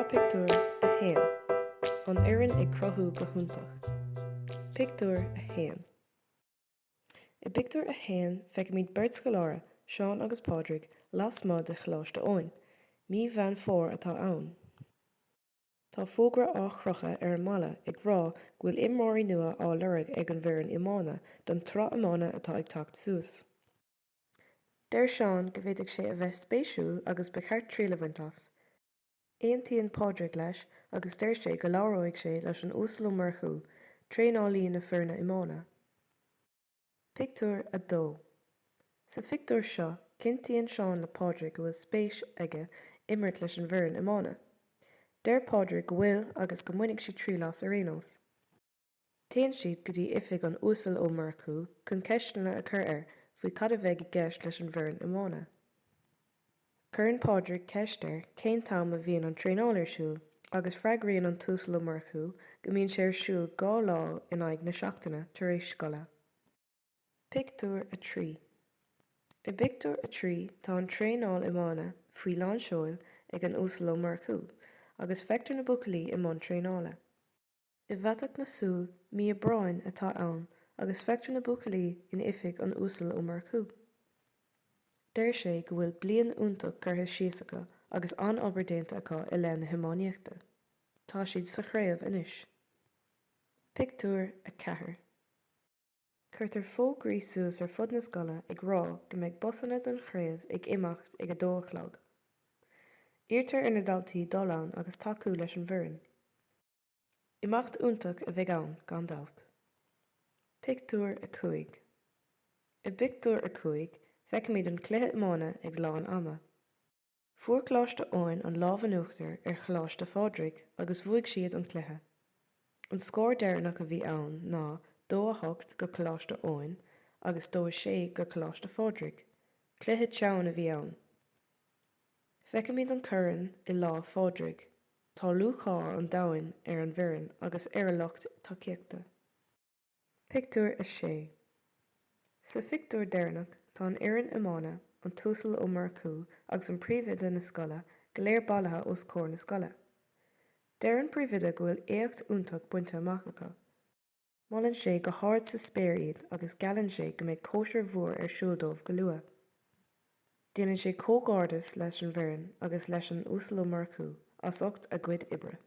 Sraith Pictiúr a héan, an Fhoireann ag cruthú go hiontach. Pictiúr a héan. I Pictiúr a héan feicimid beirt go leora, Seán agus Pádraig, las mud de chláiste óin, mí bhean fór atá ann. Tá fógra á chrocha ar an mala ag rá ghuiil imreoirí nua á lorg ag an bhfoireann imána don trá imána atá ag teacht suas. Deir Seán go bhféideag sé a bheith spéisiúil agus ba cheart trílehaintas. Aontaíonn Pádraig leis agus deir sé go labhróidh sé leis an uasal ó murchú, tréanálaí na foirne imána. Pictiúr a dó. Sa phictiúr seo, cintíonn Seán le Pádraig go bhfuil spéis aige imirt leis an bhfoireann imána. Deir Pádraig go bhfuil agus go minic siad trílas a réanós. Téann siad go dtí oifig an uasal ó murchú chun ceistena a chur air faoi cad a bheith i gceist leis an bhfoireann imána. Cuireann Pádraig ceist air cén táim a bhíonn an tréanáil ar siúl, agus freagraíonn an túsal ó murchú go mbíonn sé ar siúl gá lá in aghaidh na seachtaine tar éis scoile. Pictiúr a trí. I Pictiúr a trí tá an tréanáil imána faoi lán seoil ag an uasal ó murchú, agus feictear na buacaillí i mbun tréanála. I bhfeadach na súl mí a bráin atá ann agus feictear na buacaillí in oifig an uasal ó murchú. Deir sé go bhfuil bliain iontach curtha síos acu agus an-obair déanta acu i leith na hiománaíochta. Tá siad sa chraobh inis. Pictiúr a ceathair. Cuirtear fógraí suas ar fud na scoile ag rá go mbeidh busanna don chraobh ag imeacht ag a dóchlog. Íortar ar na daltaí dul ann agus tacú leis an bhfoireann. Imeacht iontach a bheidh ann gan dabht. Pictiúr a cúig. I Pictiúr a cúig feicimid an cluiche imána ag lán ama. Fuair chláiste óin an lámhan uachtar ar chláiste Pádraig agus bhuaigh siad an cluiche. An scór deireanach a bhí ann ná 2-8 go chláiste óin agus 2-6 go chláiste Pádraig. Cluiche teann a bhí ann. Feicimid an cuireann i lá Pádraig. Tá luachár an domhain ar an bhfoireann agus ar a lucht tacaíochta. Pictiúr a 6. Sa phictiúr deireanach tá an Fhoireann imána an túsal ó murchú agus an príomhide na scoile go léir bailithe os comhair na scoile. Deir an príomhide go bhfuil éacht iontach buinte amach acu. Molann sé go háirt sa spéir iad agus gealann sé go mbeidh cóisir mhór ar siúl dómh go luath. Déanann sé cógádas leis an bhfoireann agus leis an uasal ó murchú as ucht a gcuid oibre.